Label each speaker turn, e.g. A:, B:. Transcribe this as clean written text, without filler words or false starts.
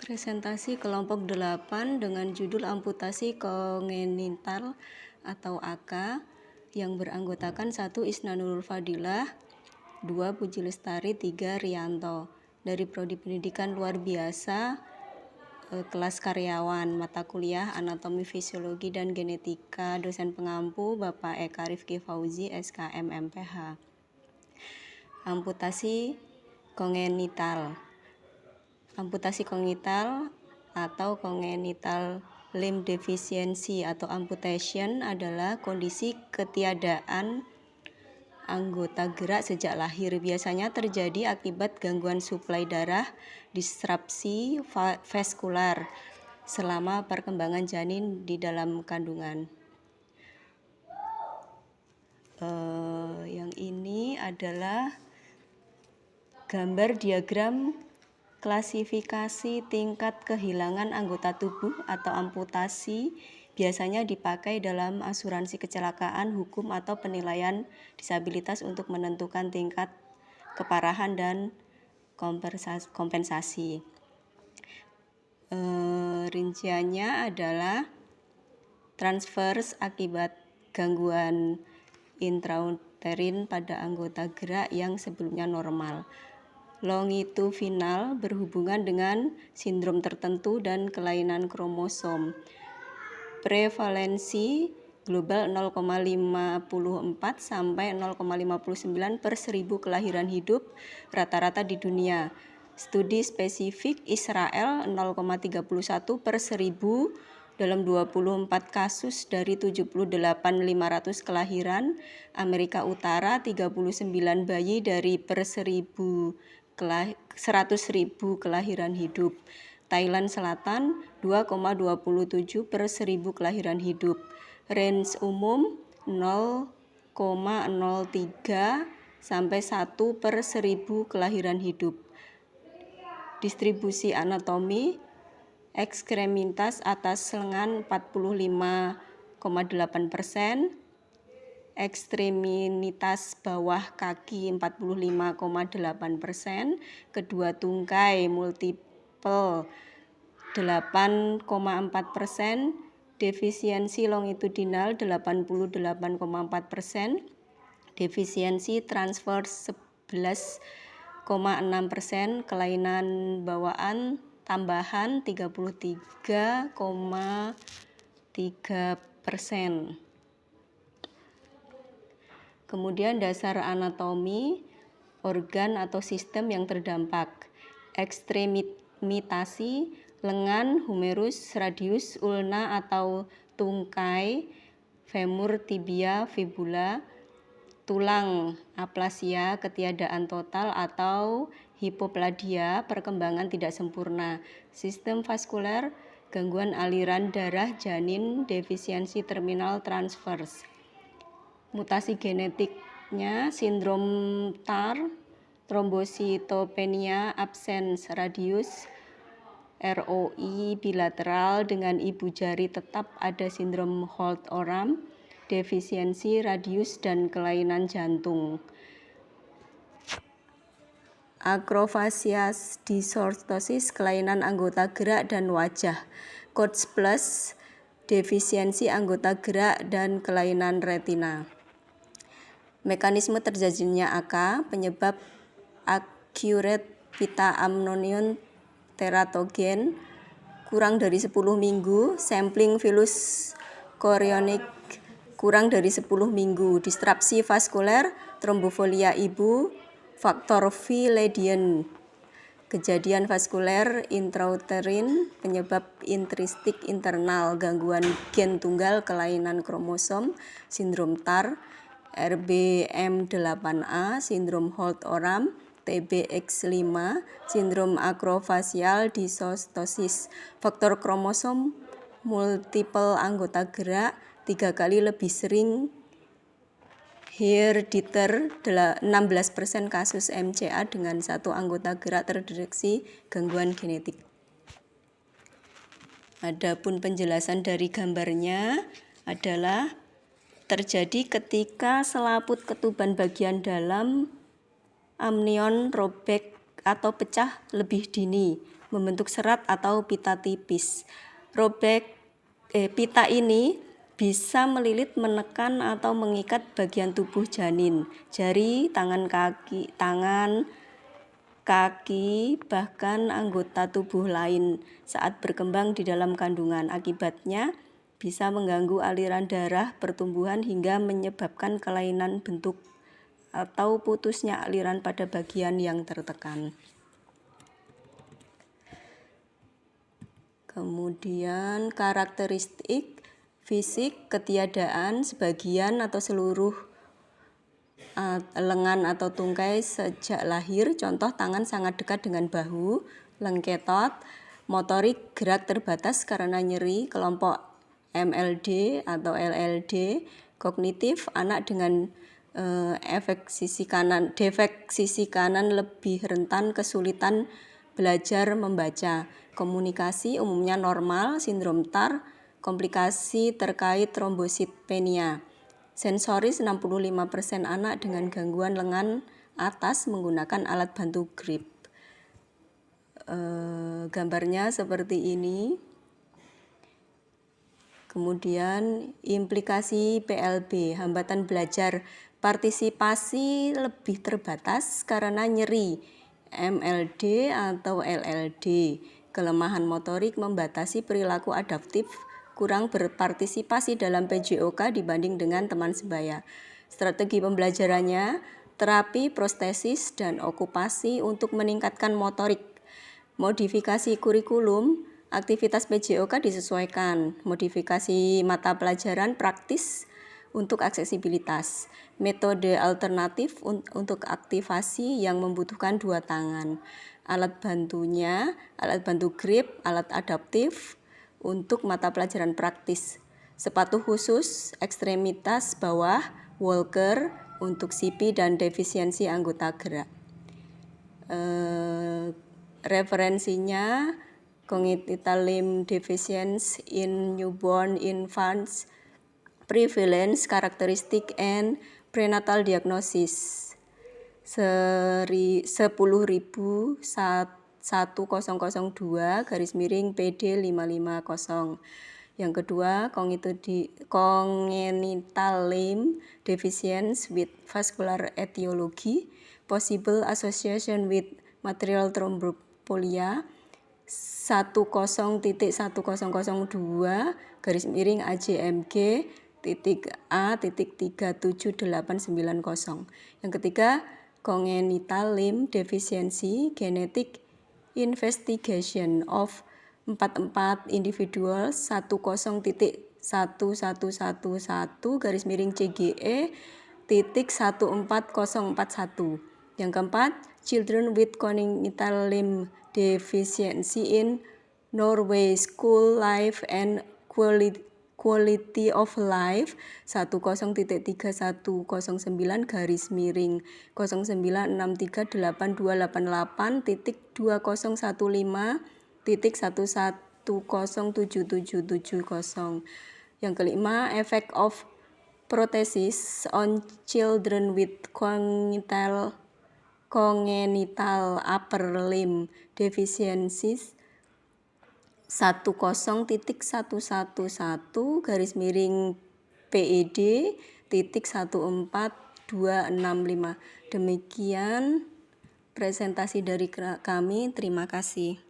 A: Presentasi kelompok 8 dengan judul amputasi kongenital atau AK yang beranggotakan 1. Isna Nurul Fadilah, 2. Puji Lestari, 3. Rianto dari Prodi Pendidikan Luar Biasa kelas karyawan mata kuliah Anatomi Fisiologi dan Genetika, dosen pengampu Bapak Eka Rifki Fauzi SKM MPH. Amputasi kongenital. Amputasi kongenital atau congenital limb deficiency atau amputation adalah kondisi ketiadaan anggota gerak sejak lahir. Biasanya terjadi akibat gangguan suplai darah, disrupsi vaskular selama perkembangan janin di dalam kandungan. Yang ini adalah gambar diagram klasifikasi tingkat kehilangan anggota tubuh atau amputasi biasanya dipakai dalam asuransi kecelakaan, hukum, atau penilaian disabilitas untuk menentukan tingkat keparahan dan kompensasi. Rinciannya adalah transverse akibat gangguan intrauterin pada anggota gerak yang sebelumnya normal. Longitudinal berhubungan dengan sindrom tertentu dan kelainan kromosom. Prevalensi global 0,54 sampai 0,59 per 1000 kelahiran hidup rata-rata di dunia. Studi spesifik Israel 0,31 per 1000 dalam 24 kasus dari 78.500 kelahiran. Amerika Utara 39 bayi dari per 100.000 kelahiran hidup. Thailand Selatan 2,27 per 1000 kelahiran hidup. Range umum 0,03 sampai 1 per 1000 kelahiran hidup. Distribusi anatomi ekstremitas atas lengan 45,8%, ekstremitas bawah kaki 45,8%, kedua tungkai multiple 8,4%, defisiensi longitudinal 88,4%, defisiensi transverse 11,6%, kelainan bawaan tambahan 33,3%. Kemudian dasar anatomi organ atau sistem yang terdampak. Ekstremitasi lengan, humerus, radius, ulna atau tungkai, femur, tibia, fibula, tulang, aplasia, ketiadaan total atau hipopladia, perkembangan tidak sempurna. Sistem vaskuler, gangguan aliran darah janin, defisiensi terminal transverse. Mutasi genetiknya sindrom TAR, trombositopenia absens radius, ROI bilateral dengan ibu jari tetap, ada sindrom Holt-Oram, defisiensi radius dan kelainan jantung. Acrofacias dysortosis, kelainan anggota gerak dan wajah. COACH plus, defisiensi anggota gerak dan kelainan retina. Mekanisme terjadinya AK, penyebab acute beta amnion teratogen kurang dari 10 minggu, sampling filus chorionic kurang dari 10 minggu, disrupsi vaskuler, trombofolia ibu, faktor V Leiden, kejadian vaskuler intrauterin, penyebab intristik internal, gangguan gen tunggal, kelainan kromosom, sindrom TAR, RBM8A, sindrom Holt-Oram, TBX5, sindrom acrofacial dysortosis, faktor kromosom, multiple anggota gerak, 3 kali lebih sering herediter, 16% kasus MCA dengan 1 anggota gerak terdeteksi gangguan genetik. Adapun penjelasan dari gambarnya adalah terjadi ketika selaput ketuban bagian dalam amnion robek atau pecah lebih dini membentuk serat atau pita tipis. Pita ini bisa melilit, menekan, atau mengikat bagian tubuh janin, jari, tangan, kaki, bahkan anggota tubuh lain saat berkembang di dalam kandungan. Akibatnya bisa mengganggu aliran darah, pertumbuhan, hingga menyebabkan kelainan bentuk atau putusnya aliran pada bagian yang tertekan. Kemudian karakteristik fisik, ketiadaan sebagian atau seluruh lengan atau tungkai sejak lahir. Contoh, tangan sangat dekat dengan bahu, lengketot. Motorik, gerak terbatas karena nyeri, kelompok MLD atau LLD. Kognitif, anak dengan defek sisi kanan lebih rentan kesulitan belajar membaca. Komunikasi umumnya normal, sindrom TAR, komplikasi terkait trombositopenia. Sensoris, 65% anak dengan gangguan lengan atas menggunakan alat bantu grip. Gambarnya seperti ini. Kemudian implikasi PLB, hambatan belajar, partisipasi lebih terbatas karena nyeri, MLD atau LLD. Kelemahan motorik membatasi perilaku adaptif, kurang berpartisipasi dalam PJOK dibanding dengan teman sebaya. Strategi pembelajarannya, terapi, prostesis, dan okupasi untuk meningkatkan motorik. Modifikasi kurikulum, aktivitas PJOK disesuaikan. Modifikasi mata pelajaran praktis untuk aksesibilitas. Metode alternatif untuk aktivasi yang membutuhkan dua tangan. Alat bantunya, alat bantu grip, alat adaptif untuk mata pelajaran praktis. Sepatu khusus, ekstremitas bawah, walker untuk CP dan defisiensi anggota gerak. Referensinya congenital limb deficiency in newborn infants, prevalence, characteristic, and prenatal diagnosis. 10.1002 PD 550. Yang kedua, congenital limb deficiency with vascular etiology, possible association with material thrombopolia. 10.1002 AJMG A.37890. Yang ketiga, congenital limb deficiency genetic investigation of 44 individuals 10.1111 CGE.14041. Yang keempat, children with congenital limb deficiency in Norway School Life and Quality of Life 10.30.2015.2017. Yang kelima, effect of prothesis on children with congenital upper limb deficiencies 10.11PED.14265. Demikian presentasi dari kami. Terima kasih.